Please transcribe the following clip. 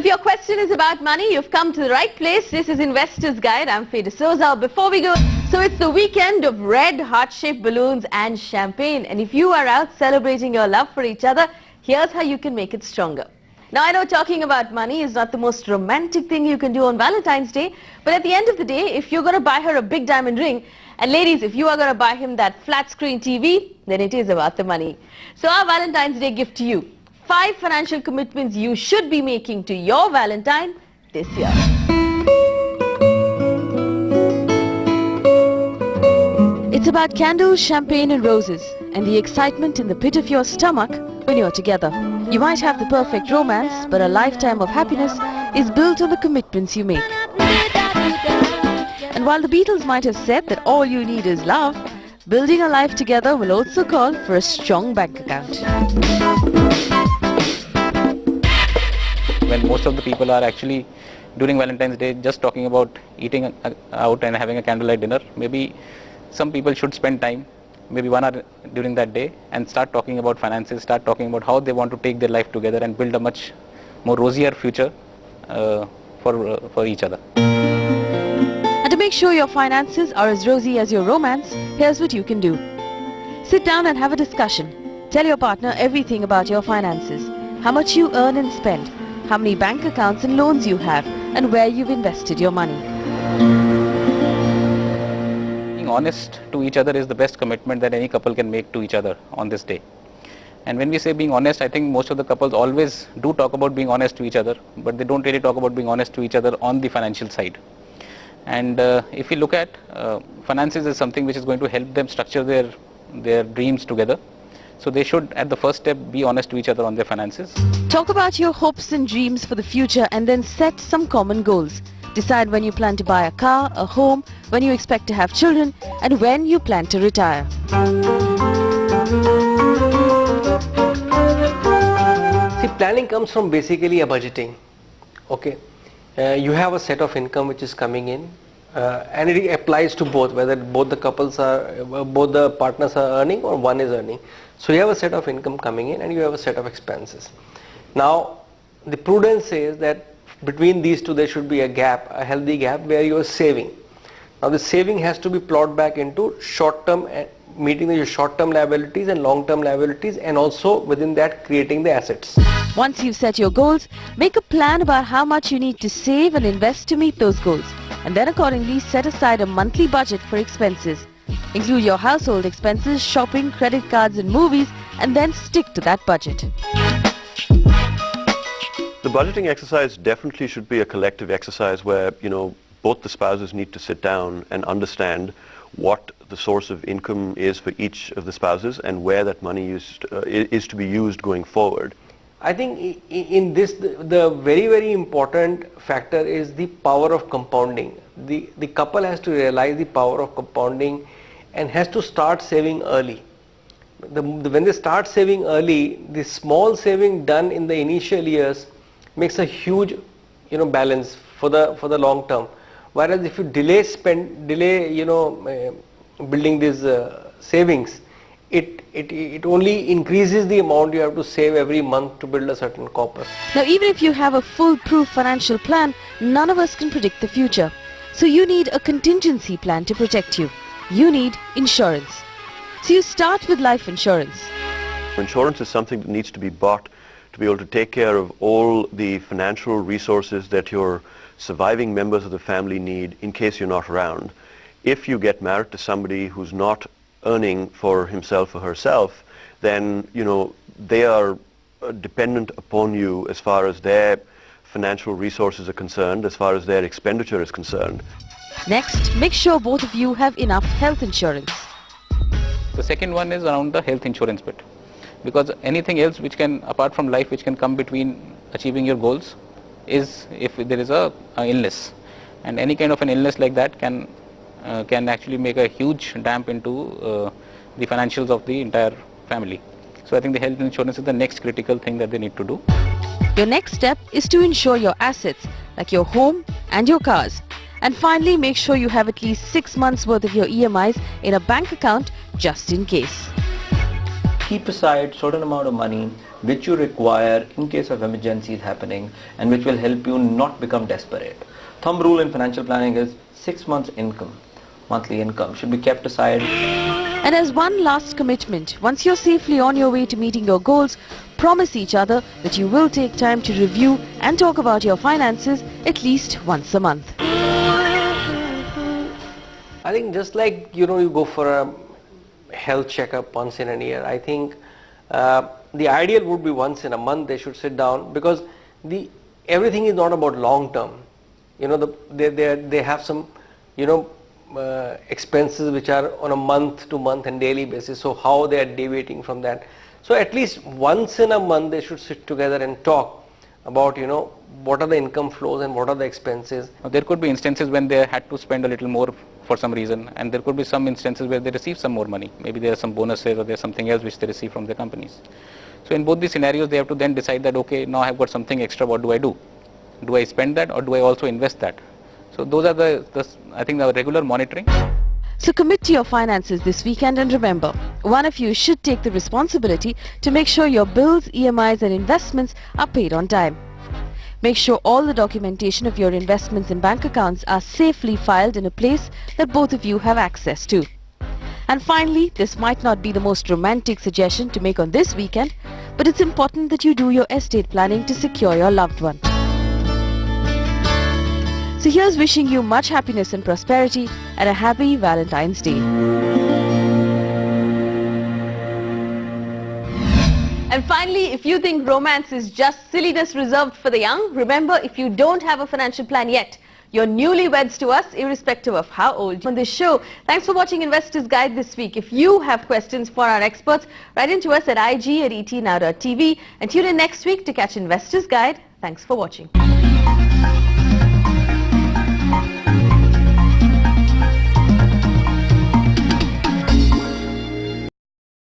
If your question is about money, you've come to the right place. This is Investor's Guide. I'm Faye D'Souza. Before we go, so it's the weekend of red heart-shaped balloons and champagne. And if you are out celebrating your love for each other, here's how you can make it stronger. Now, I know talking about money is not the most romantic thing you can do on Valentine's Day, but at the end of the day, if you're going to buy her a big diamond ring, and ladies, if you are going to buy him that flat screen TV, then it is about the money. So our Valentine's Day gift to you: 5 financial commitments you should be making to your Valentine this year. It's about candles, champagne and roses, and the excitement in the pit of your stomach when you're together. You might have the perfect romance, but a lifetime of happiness is built on the commitments you make. And while the Beatles might have said that all you need is love, building a life together will also call for a strong bank account. When most of the people are actually during Valentine's Day just talking about eating out and having a candlelight dinner, maybe some people should spend time, maybe 1 hour during that day, and start talking about finances, start talking about how they want to take their life together and build a much more rosier future for each other. And to make sure your finances are as rosy as your romance, here's what you can do. Sit down and have a discussion. Tell your partner everything about your finances, how much you earn and spend, how many bank accounts and loans you have, and where you've invested your money. Being honest to each other is the best commitment that any couple can make to each other on this day. And when we say being honest, I think most of the couples always do talk about being honest to each other, but they don't really talk about being honest to each other on the financial side. And if we look at finances is something which is going to help them structure their dreams together. So they should, at the first step, be honest to each other on their finances. Talk about your hopes and dreams for the future and then set some common goals. Decide when you plan to buy a car, a home, when you expect to have children, and when you plan to retire. See, planning comes from basically a budgeting. Okay, you have a set of income which is coming in, and it applies to both, whether both the partners are earning or one is earning. So you have a set of income coming in and you have a set of expenses. Now, the prudence says that between these two there should be a gap, a healthy gap where you are saving. Now the saving has to be plotted back into short-term, meeting your short-term liabilities and long-term liabilities, and also within that creating the assets. Once you've set your goals, make a plan about how much you need to save and invest to meet those goals, and then accordingly set aside a monthly budget for expenses. Include your household expenses, shopping, credit cards and movies, and then stick to that budget. The budgeting exercise definitely should be a collective exercise where, both the spouses need to sit down and understand what the source of income is for each of the spouses and where that money is to be used going forward. I think in this, the very, very important factor is the power of compounding. The couple has to realize the power of compounding and has to start saving early. When they start saving early, the small saving done in the initial years makes a huge balance for the long term. Whereas if you delay building these savings, it only increases the amount you have to save every month to build a certain copper. Now, even if you have a foolproof financial plan, none of us can predict the future. So you need a contingency plan to protect you. You need insurance. So you start with life insurance. Insurance is something that needs to be bought to be able to take care of all the financial resources that your surviving members of the family need in case you're not around. If you get married to somebody who's not earning for himself or herself, then they are dependent upon you as far as their financial resources are concerned, as far as their expenditure is concerned. Next, make sure both of you have enough health insurance. The second one is around the health insurance bit, because anything else which can, apart from life, which can come between achieving your goals is if there is a illness, and any kind of an illness like that can actually make a huge damp into the financials of the entire family. So I think the health insurance is the next critical thing that they need to do. Your next step is to insure your assets like your home and your cars. And finally, make sure you have at least 6 months worth of your EMIs in a bank account just in case. keep aside certain amount of money which you require in case of emergencies happening and which will help you not become desperate. Thumb rule in financial planning is 6 months income, monthly income should be kept aside. And as one last commitment, once you're safely on your way to meeting your goals, promise each other that you will take time to review and talk about your finances at least once a month. I think just like, you know, you go for a health checkup once in a year, I think the ideal would be once in a month they should sit down, because everything is not about long term. You know, they have some, you know, expenses which are on a month to month and daily basis, so how they are deviating from that. So at least once in a month they should sit together and talk about, you know, what are the income flows and what are the expenses. There could be instances when they had to spend a little more for some reason, and there could be some instances where they receive some more money. Maybe there are some bonuses or there's something else which they receive from their companies. So in both these scenarios they have to then decide that, okay, now I've got something extra, what do I do? Do I spend that or do I also invest that? So those are I think the regular monitoring. So commit to your finances this weekend, and remember, one of you should take the responsibility to make sure your bills, EMIs and investments are paid on time. Make sure all the documentation of your investments and bank accounts are safely filed in a place that both of you have access to. And finally, this might not be the most romantic suggestion to make on this weekend, but it's important that you do your estate planning to secure your loved one. So here's wishing you much happiness and prosperity and a happy Valentine's Day. And finally, if you think romance is just silliness reserved for the young, remember, if you don't have a financial plan yet, you're newlyweds to us, irrespective of how old. On this show, thanks for watching Investors Guide this week. If you have questions for our experts, write into us at ig@etnow.tv and tune in next week to catch Investors Guide. Thanks for watching.